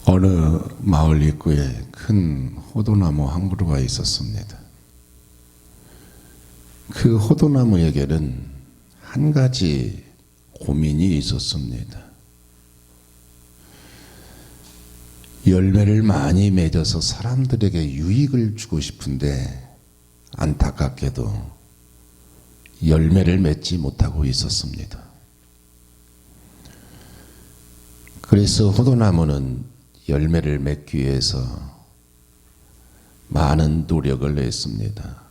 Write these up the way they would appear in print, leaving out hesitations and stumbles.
어느 마을 입구에 큰 호도나무 한 그루가 있었습니다. 그 호도나무에게는 한 가지 고민이 있었습니다. 열매를 많이 맺어서 사람들에게 유익을 주고 싶은데 안타깝게도 열매를 맺지 못하고 있었습니다. 그래서 호도나무는 열매를 맺기 위해서 많은 노력을 했습니다.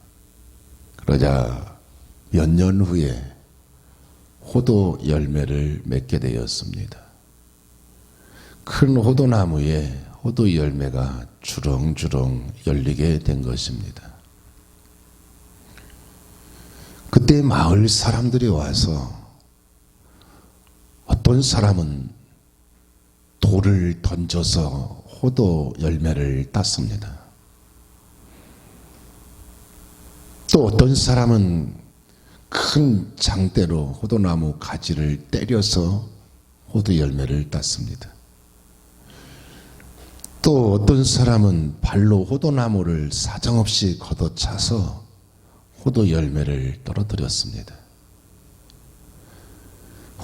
그러자 몇 년 후에 호도 열매를 맺게 되었습니다. 큰 호도나무에 호도 열매가 주렁주렁 열리게 된 것입니다. 그때 마을 사람들이 와서 어떤 사람은 돌을 던져서 호도 열매를 땄습니다. 또 어떤 사람은 큰 장대로 호도나무 가지를 때려서 호도 열매를 땄습니다. 또 어떤 사람은 발로 호도나무를 사정없이 걷어차서 호도 열매를 떨어뜨렸습니다.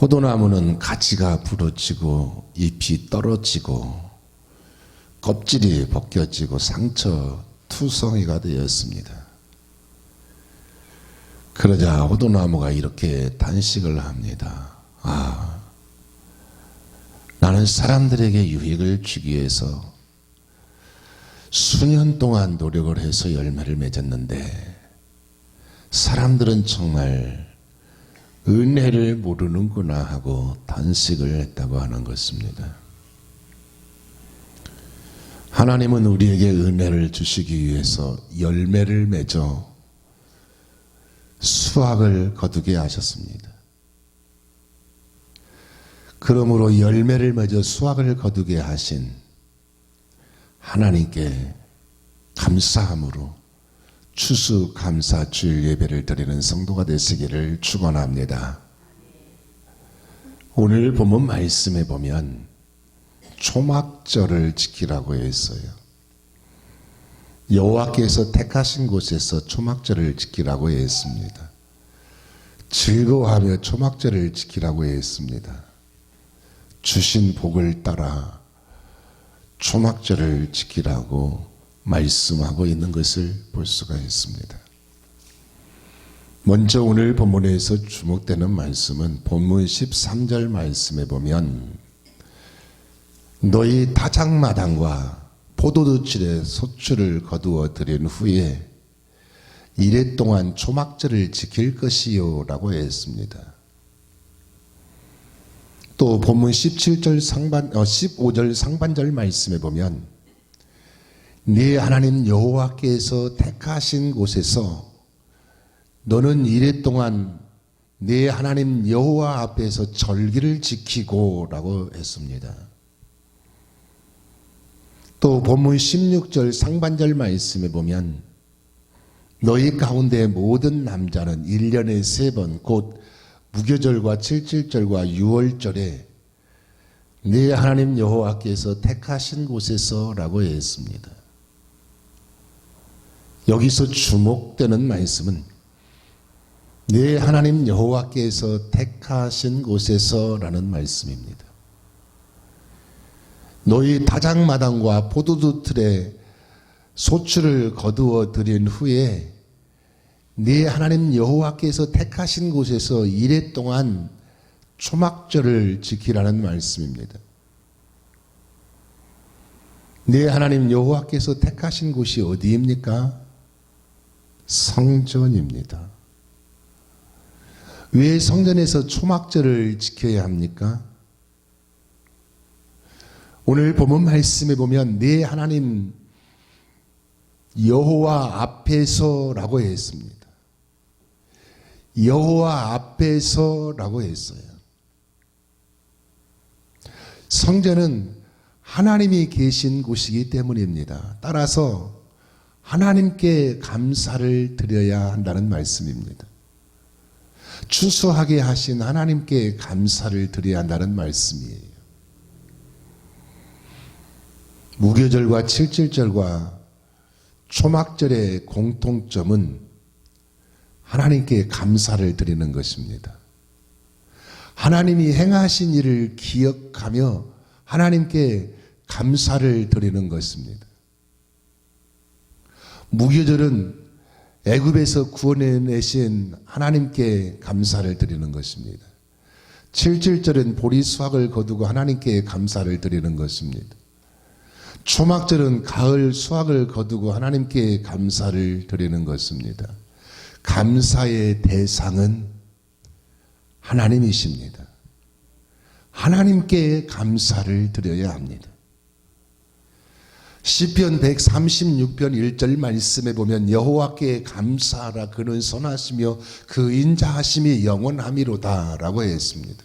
호도나무는 가지가 부러지고 잎이 떨어지고 껍질이 벗겨지고 상처 투성이가 되었습니다. 그러자 호도나무가 이렇게 단식을 합니다. 나는 사람들에게 유익을 주기 위해서 수년 동안 노력을 해서 열매를 맺었는데 사람들은 정말 은혜를 모르는구나 하고 단식을 했다고 하는 것입니다. 하나님은 우리에게 은혜를 주시기 위해서 열매를 맺어 수확을 거두게 하셨습니다. 그러므로 열매를 맺어 수확을 거두게 하신 하나님께 감사함으로 추수감사 주일 예배를 드리는 성도가 되시기를 축원합니다. 오늘 본문 말씀에 보면 초막절을 지키라고 했어요. 여호와께서 택하신 곳에서 초막절을 지키라고 했습니다. 즐거워하며 초막절을 지키라고 했습니다. 주신 복을 따라 초막절을 지키라고 말씀하고 있는 것을 볼 수가 있습니다. 먼저 오늘 본문에서 주목되는 말씀은 본문 13절 말씀에 보면 너희 다장마당과 포도두칠에 소출을 거두어 드린 후에 이래 동안 초막절을 지킬 것이요 라고 했습니다. 또 본문 15절 상반절 말씀에 보면 네 하나님 여호와께서 택하신 곳에서 너는 이래 동안 네 하나님 여호와 앞에서 절기를 지키고 라고 했습니다. 또 본문 16절 상반절 말씀에 보면 너희 가운데 모든 남자는 1년에 3번 곧 무교절과 칠칠절과 유월절에 네 하나님 여호와께서 택하신 곳에서 라고 했습니다. 여기서 주목되는 말씀은 네 하나님 여호와께서 택하신 곳에서 라는 말씀입니다. 너희 다장마당과 포도주 틀에 소출을 거두어 드린 후에 네 하나님 여호와께서 택하신 곳에서 이래 동안 초막절을 지키라는 말씀입니다. 네 하나님 여호와께서 택하신 곳이 어디입니까? 성전입니다. 왜 성전에서 초막절을 지켜야 합니까? 오늘 본문 말씀에 보면 네 하나님 여호와 앞에서라고 했습니다. 여호와 앞에서라고 했어요. 성전은 하나님이 계신 곳이기 때문입니다. 따라서 하나님께 감사를 드려야 한다는 말씀입니다. 추수하게 하신 하나님께 감사를 드려야 한다는 말씀이에요. 무교절과 칠칠절과 초막절의 공통점은 하나님께 감사를 드리는 것입니다. 하나님이 행하신 일을 기억하며 하나님께 감사를 드리는 것입니다. 무교절은 애굽에서 구원해내신 하나님께 감사를 드리는 것입니다. 칠칠절은 보리 수확을 거두고 하나님께 감사를 드리는 것입니다. 초막절은 가을 수확을 거두고 하나님께 감사를 드리는 것입니다. 감사의 대상은 하나님이십니다. 하나님께 감사를 드려야 합니다. 시편 136편 1절 말씀에 보면 여호와께 감사하라 그는 선하시며 그 인자하심이 영원함이로다 라고 했습니다.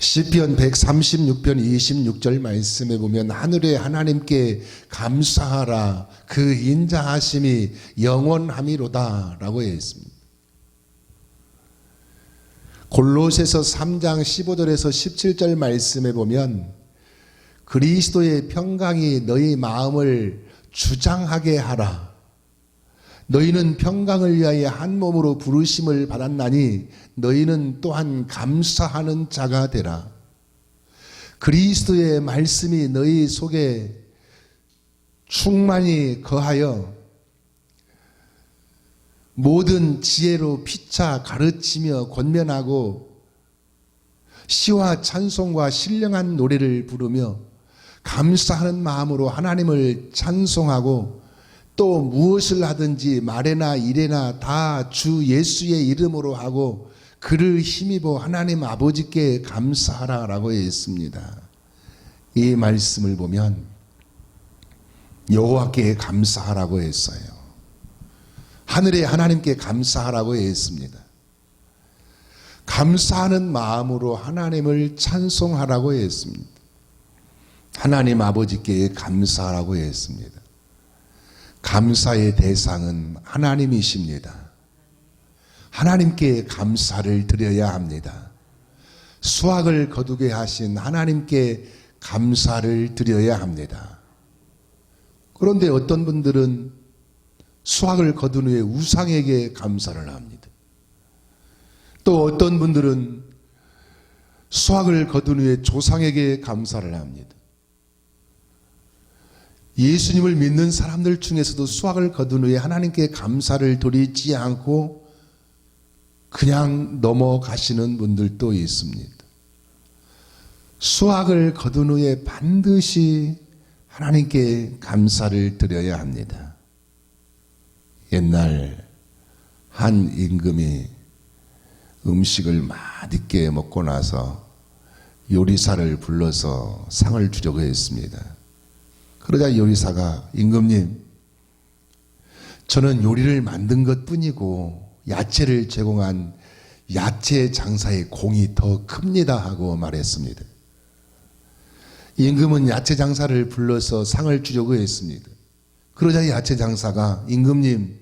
시편 136편 26절 말씀에 보면 하늘의 하나님께 감사하라 그 인자하심이 영원함이로다 라고 했습니다. 골로새서 3장 15절에서 17절 말씀에 보면 그리스도의 평강이 너희 마음을 주장하게 하라. 너희는 평강을 위하여 한 몸으로 부르심을 받았나니 너희는 또한 감사하는 자가 되라. 그리스도의 말씀이 너희 속에 충만히 거하여 모든 지혜로 피차 가르치며 권면하고 시와 찬송과 신령한 노래를 부르며 감사하는 마음으로 하나님을 찬송하고 또 무엇을 하든지 말에나 일에나 다 주 예수의 이름으로 하고 그를 힘입어 하나님 아버지께 감사하라라고 했습니다. 이 말씀을 보면 여호와께 감사하라고 했어요. 하늘의 하나님께 감사하라고 했습니다. 감사하는 마음으로 하나님을 찬송하라고 했습니다. 하나님 아버지께 감사하라고 했습니다. 감사의 대상은 하나님이십니다. 하나님께 감사를 드려야 합니다. 수확을 거두게 하신 하나님께 감사를 드려야 합니다. 그런데 어떤 분들은 수확을 거둔 후에 우상에게 감사를 합니다. 또 어떤 분들은 수확을 거둔 후에 조상에게 감사를 합니다. 예수님을 믿는 사람들 중에서도 수확을 거둔 후에 하나님께 감사를 드리지 않고 그냥 넘어가시는 분들도 있습니다. 수확을 거둔 후에 반드시 하나님께 감사를 드려야 합니다. 옛날 한 임금이 음식을 맛있게 먹고 나서 요리사를 불러서 상을 주려고 했습니다. 그러자 요리사가 임금님, 저는 요리를 만든 것 뿐이고 야채를 제공한 야채 장사의 공이 더 큽니다 하고 말했습니다. 임금은 야채 장사를 불러서 상을 주려고 했습니다. 그러자 야채 장사가 임금님,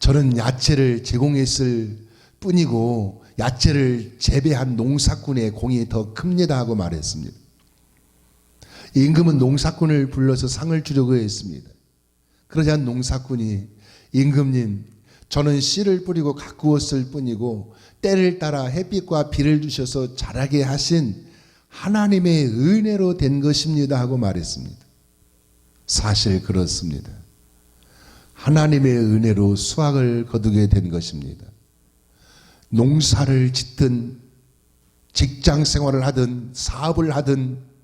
저는 야채를 제공했을 뿐이고 야채를 재배한 농사꾼의 공이 더 큽니다 하고 말했습니다. 임금은 농사꾼을 불러서 상을 주려고 했습니다. 그러자 농사꾼이 임금님, 저는 씨를 뿌리고 가꾸었을 뿐이고 때를 따라 햇빛과 비를 주셔서 자라게 하신 하나님의 은혜로 된 것입니다 하고 말했습니다. 사실 그렇습니다. 하나님의 은혜로 수확을 거두게 된 것입니다. 농사를 짓든 직장 생활을 하든 사업을 하든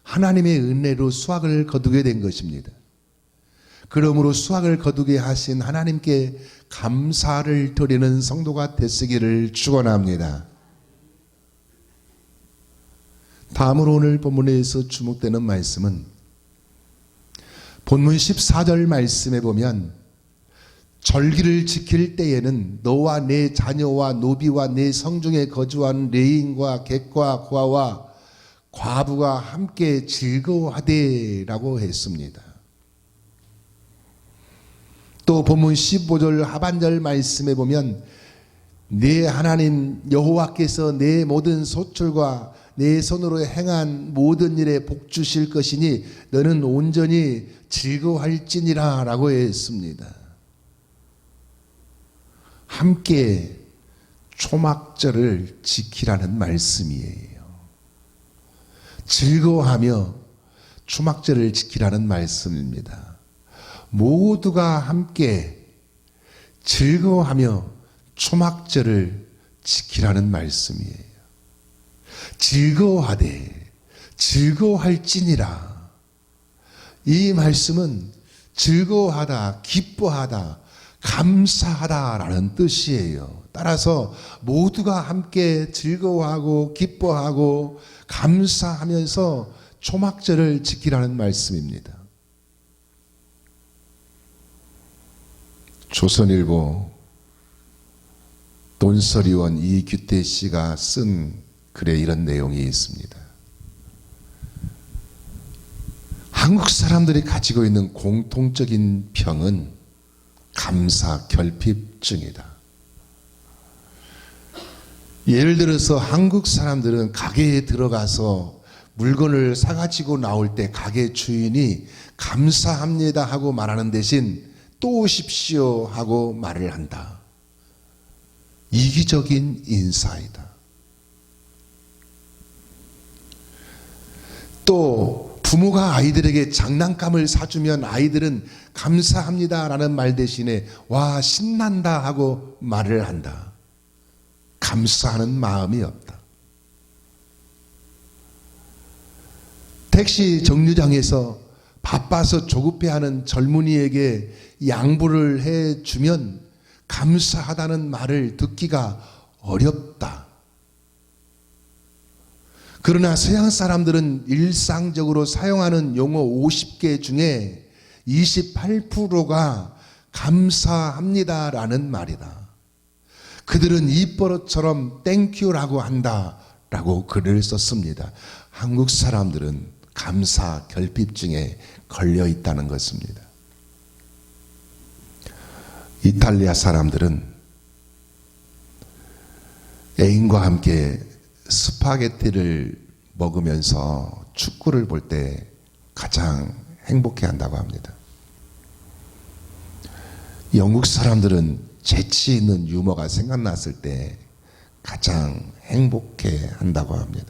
하나님의 은혜로 수확을 거두게 된 것입니다. 그러므로 수확을 거두게 하신 하나님께 감사를 드리는 성도가 되시기를 축원합니다. 다음으로 오늘 본문에서 주목되는 말씀은 본문 14절 말씀에 보면 절기를 지킬 때에는 너와 내 자녀와 노비와 내 성중에 거주한 레인과 객과 고아와 과부가 함께 즐거워하되 라고 했습니다. 또 본문 15절 하반절 말씀에 보면 내 하나님 여호와께서 내 모든 소출과 내 손으로 행한 모든 일에 복 주실 것이니 너는 온전히 즐거워할지니라 라고 했습니다. 함께 초막절을 지키라는 말씀이에요. 즐거워하며 초막절을 지키라는 말씀입니다. 모두가 함께 즐거워하며 초막절을 지키라는 말씀이에요. 즐거워하되 즐거워할지니라. 이 말씀은 즐거워하다, 기뻐하다, 감사하다라는 뜻이에요. 따라서 모두가 함께 즐거워하고 기뻐하고 감사하면서 초막절을 지키라는 말씀입니다. 조선일보 논설위원 이규태 씨가 쓴 글에 이런 내용이 있습니다. 한국 사람들이 가지고 있는 공통적인 병은 감사 결핍증이다. 예를 들어서 한국 사람들은 가게에 들어가서 물건을 사가지고 나올 때 가게 주인이 감사합니다 하고 말하는 대신 또 오십시오 하고 말을 한다. 이기적인 인사이다. 또 부모가 아이들에게 장난감을 사주면 아이들은 감사합니다 라는 말 대신에 와 신난다 하고 말을 한다. 감사하는 마음이 없다. 택시 정류장에서 바빠서 조급해하는 젊은이에게 양보를 해주면 감사하다는 말을 듣기가 어렵다. 그러나 서양 사람들은 일상적으로 사용하는 용어 50개 중에 28%가 감사합니다라는 말이다. 그들은 입버릇처럼 땡큐라고 한다라고 글을 썼습니다. 한국 사람들은 감사 결핍증에 걸려 있다는 것입니다. 이탈리아 사람들은 애인과 함께 스파게티를 먹으면서 축구를 볼 때 가장 행복해 한다고 합니다. 영국 사람들은 재치 있는 유머가 생각났을 때 가장 행복해 한다고 합니다.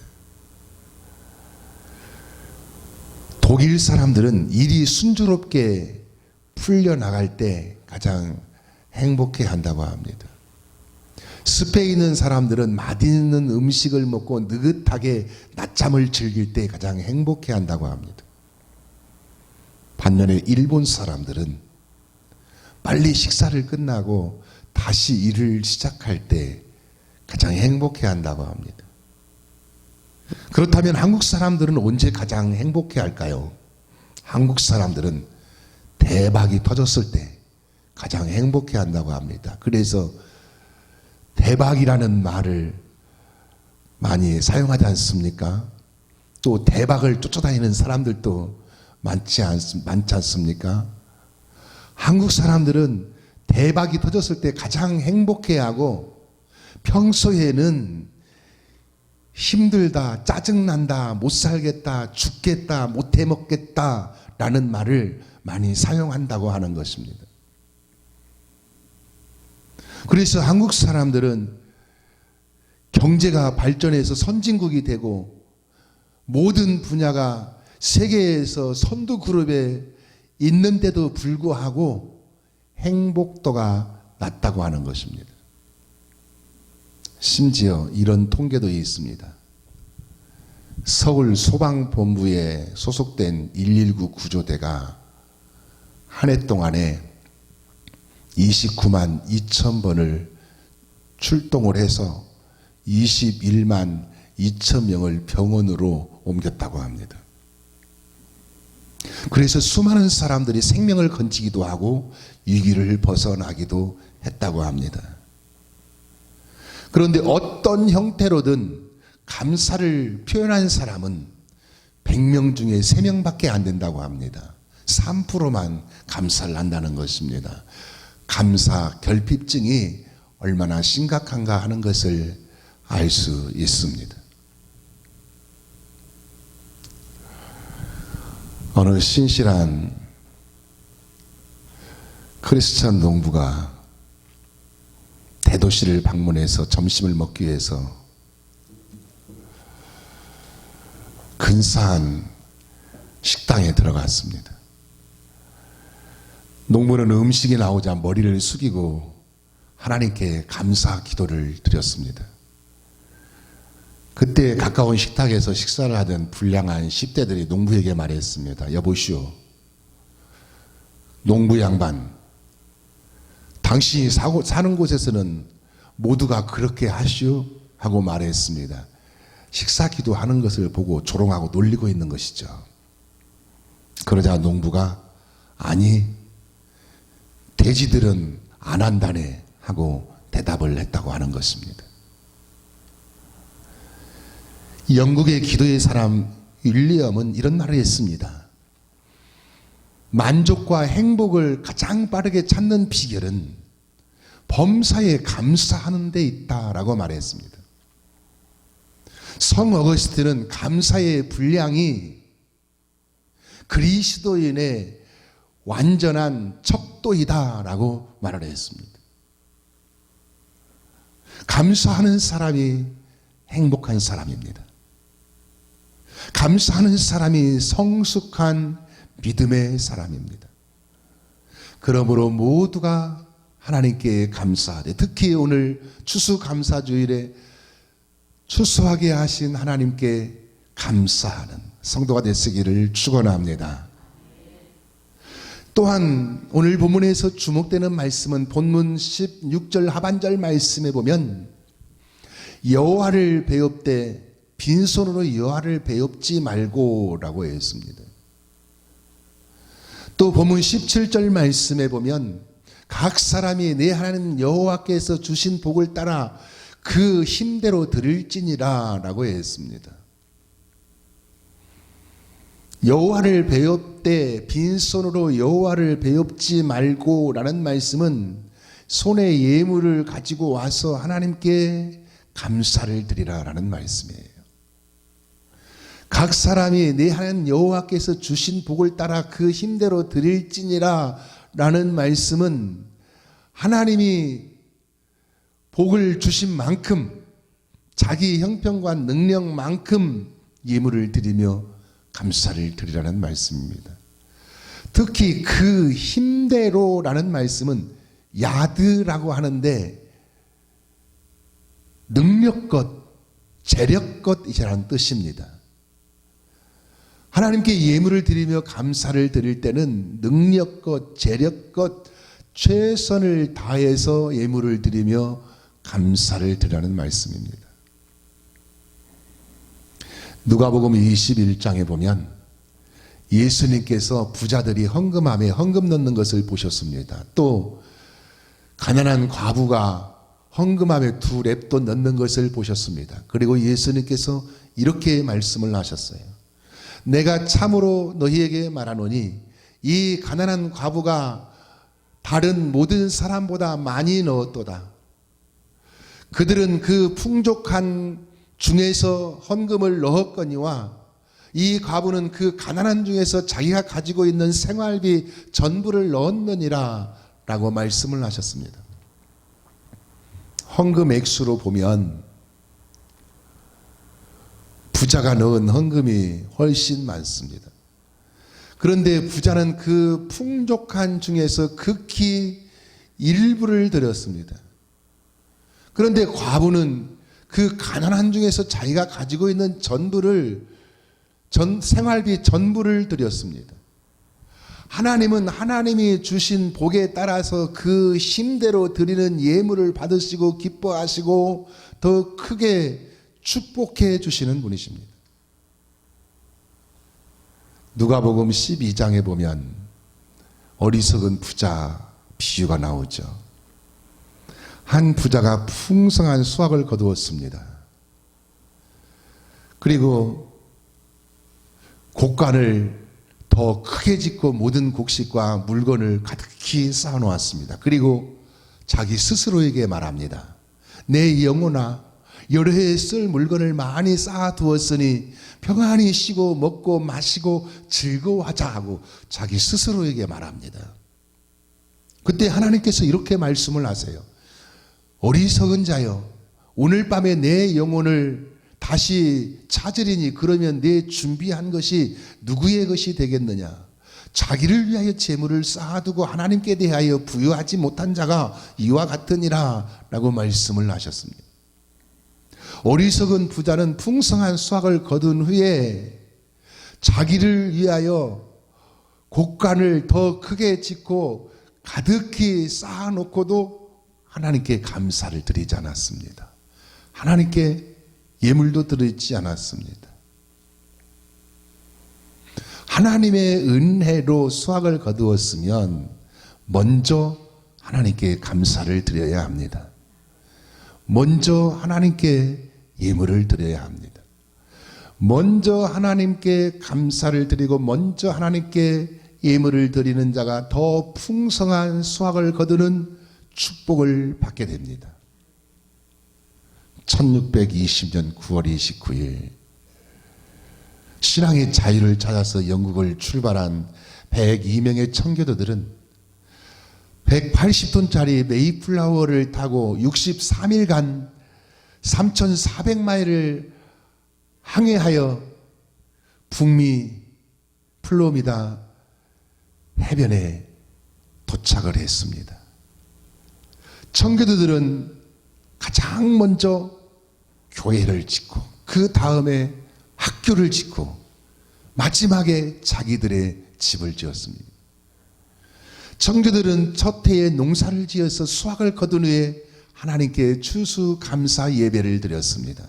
독일 사람들은 일이 순조롭게 풀려나갈 때 가장 행복해 한다고 합니다. 스페인 사람들은 맛있는 음식을 먹고 느긋하게 낮잠을 즐길 때 가장 행복해 한다고 합니다. 반면에 일본 사람들은 빨리 식사를 끝나고 다시 일을 시작할 때 가장 행복해 한다고 합니다. 그렇다면 한국 사람들은 언제 가장 행복해 할까요? 한국 사람들은 대박이 터졌을 때 가장 행복해 한다고 합니다. 그래서 대박이라는 말을 많이 사용하지 않습니까? 또 대박을 쫓아다니는 사람들도 많지 않습니까? 한국 사람들은 대박이 터졌을 때 가장 행복해하고 평소에는 힘들다, 짜증난다, 못 살겠다, 죽겠다, 못 해먹겠다 라는 말을 많이 사용한다고 하는 것입니다. 그래서 한국 사람들은 경제가 발전해서 선진국이 되고 모든 분야가 세계에서 선두 그룹에 있는데도 불구하고 행복도가 낮다고 하는 것입니다. 심지어 이런 통계도 있습니다. 서울 소방본부에 소속된 119 구조대가 한 해 동안에 29만 2천 번을 출동을 해서 21만 2천 명을 병원으로 옮겼다고 합니다. 그래서 수많은 사람들이 생명을 건지기도 하고 위기를 벗어나기도 했다고 합니다. 그런데 어떤 형태로든 감사를 표현한 사람은 100명 중에 3명밖에 안 된다고 합니다. 3%만 감사를 한다는 것입니다. 감사 결핍증이 얼마나 심각한가 하는 것을 알 수 있습니다. 어느 신실한 크리스천 농부가 대도시를 방문해서 점심을 먹기 위해서 근사한 식당에 들어갔습니다. 농부는 음식이 나오자 머리를 숙이고 하나님께 감사 기도를 드렸습니다. 그때 가까운 식탁에서 식사를 하던 불량한 10대들이 농부에게 말했습니다. 여보시오, 농부 양반, 당신이 사는 곳에서는 모두가 그렇게 하시오? 하고 말했습니다. 식사 기도하는 것을 보고 조롱하고 놀리고 있는 것이죠. 그러자 농부가 아니, 돼지들은 안 한다네 하고 대답을 했다고 하는 것입니다. 영국의 기도의 사람 윌리엄은 이런 말을 했습니다. 만족과 행복을 가장 빠르게 찾는 비결은 범사에 감사하는 데 있다라고 말했습니다. 성 어거스틴은 감사의 분량이 그리스도인의 완전한 척도이다라고 말을 했습니다. 감사하는 사람이 행복한 사람입니다. 감사하는 사람이 성숙한 믿음의 사람입니다. 그러므로 모두가 하나님께 감사하되, 특히 오늘 추수감사주일에 추수하게 하신 하나님께 감사하는 성도가 되시기를 축원합니다. 또한 오늘 본문에서 주목되는 말씀은 본문 16절 하반절 말씀에 보면 여호와를 배웁되 빈손으로 여호와를 배웁지 말고 라고 했습니다. 또 본문 17절 말씀에 보면 각 사람이 내 하나님 여호와께서 주신 복을 따라 그 힘대로 드릴지니라 라고 했습니다. 여호와를 배웁되 빈손으로 여호와를 배웁지 말고 라는 말씀은 손에 예물을 가지고 와서 하나님께 감사를 드리라 라는 말씀이에요. 각 사람이 내 하나님 여호와께서 주신 복을 따라 그 힘대로 드릴지니라 라는 말씀은 하나님이 복을 주신 만큼 자기 형편과 능력만큼 예물을 드리며 감사를 드리라는 말씀입니다. 특히 그 힘대로라는 말씀은 야드라고 하는데 능력껏, 재력껏이라는 뜻입니다. 하나님께 예물을 드리며 감사를 드릴 때는 능력껏, 재력껏 최선을 다해서 예물을 드리며 감사를 드리라는 말씀입니다. 누가복음 21장에 보면 예수님께서 부자들이 헌금함에 헌금 넣는 것을 보셨습니다. 또 가난한 과부가 헌금함에 2렙돈 넣는 것을 보셨습니다. 그리고 예수님께서 이렇게 말씀을 하셨어요. 내가 참으로 너희에게 말하노니 이 가난한 과부가 다른 모든 사람보다 많이 넣었도다. 그들은 그 풍족한 중에서 헌금을 넣었거니와 이 과부는 그 가난한 중에서 자기가 가지고 있는 생활비 전부를 넣었느니라 라고 말씀을 하셨습니다. 헌금 액수로 보면 부자가 넣은 헌금이 훨씬 많습니다. 그런데 부자는 그 풍족한 중에서 극히 일부를 드렸습니다. 그런데 과부는 그 가난한 중에서 자기가 가지고 있는 생활비 전부를 드렸습니다. 하나님은 하나님이 주신 복에 따라서 그 힘대로 드리는 예물을 받으시고 기뻐하시고 더 크게 축복해 주시는 분이십니다. 누가복음 12장에 보면 어리석은 부자 비유가 나오죠. 한 부자가 풍성한 수확을 거두었습니다. 그리고 곡간을 더 크게 짓고 모든 곡식과 물건을 가득히 쌓아놓았습니다. 그리고 자기 스스로에게 말합니다. 내 영혼아, 여러 해 쓸 물건을 많이 쌓아두었으니 평안히 쉬고 먹고 마시고 즐거워하자 하고 자기 스스로에게 말합니다. 그때 하나님께서 이렇게 말씀을 하세요. 어리석은 자여, 오늘 밤에 내 영혼을 다시 찾으리니 그러면 내 준비한 것이 누구의 것이 되겠느냐? 자기를 위하여 재물을 쌓아두고 하나님께 대하여 부여하지 못한 자가 이와 같으니라 라고 말씀을 하셨습니다. 어리석은 부자는 풍성한 수확을 거둔 후에 자기를 위하여 곡간을 더 크게 짓고 가득히 쌓아놓고도 하나님께 감사를 드리지 않았습니다. 하나님께 예물도 드리지 않았습니다. 하나님의 은혜로 수확을 거두었으면 먼저 하나님께 감사를 드려야 합니다. 먼저 하나님께 예물을 드려야 합니다. 먼저 하나님께 감사를 드리고 먼저 하나님께 예물을 드리는 자가 더 풍성한 수확을 거두는 축복을 받게 됩니다. 1620년 9월 29일 신앙의 자유를 찾아서 영국을 출발한 102명의 청교도들은 180톤짜리 메이플라워를 타고 63일간 3,400마일을 항해하여 북미 플로리다 해변에 도착을 했습니다. 청교도들은 가장 먼저 교회를 짓고 그 다음에 학교를 짓고 마지막에 자기들의 집을 지었습니다. 청교도들은 첫 해에 농사를 지어서 수확을 거둔 후에 하나님께 추수감사 예배를 드렸습니다.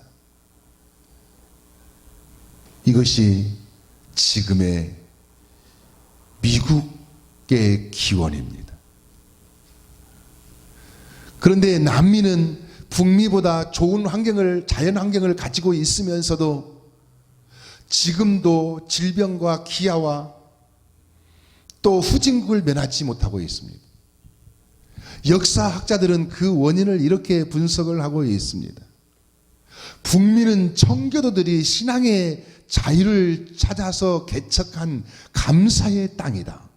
이것이 지금의 미국의 기원입니다. 그런데 남미는 북미보다 좋은 환경을, 자연 환경을 가지고 있으면서도 지금도 질병과 기아와 또 후진국을 면하지 못하고 있습니다. 역사학자들은 그 원인을 이렇게 분석을 하고 있습니다. 북미는 청교도들이 신앙의 자유를 찾아서 개척한 감사의 땅이다.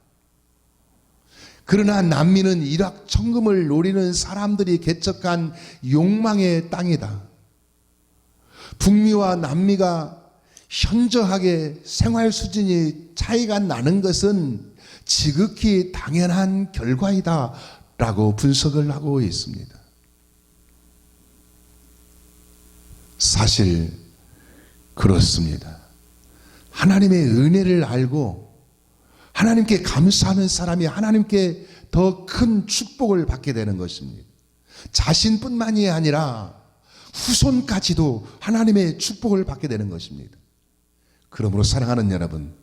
그러나 남미는 일확천금을 노리는 사람들이 개척한 욕망의 땅이다. 북미와 남미가 현저하게 생활 수준이 차이가 나는 것은 지극히 당연한 결과이다 라고 분석을 하고 있습니다. 사실 그렇습니다. 하나님의 은혜를 알고 하나님께 감사하는 사람이 하나님께 더 큰 축복을 받게 되는 것입니다. 자신뿐만이 아니라 후손까지도 하나님의 축복을 받게 되는 것입니다. 그러므로 사랑하는 여러분,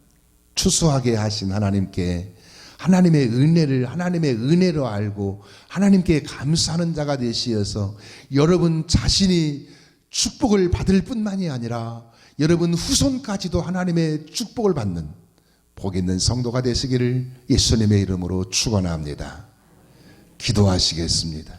추수하게 하신 하나님께 하나님의 은혜를 하나님의 은혜로 알고 하나님께 감사하는 자가 되시어서 여러분 자신이 축복을 받을 뿐만이 아니라 여러분 후손까지도 하나님의 축복을 받는 복 있는 성도가 되시기를 예수님의 이름으로 축원합니다. 기도하시겠습니다.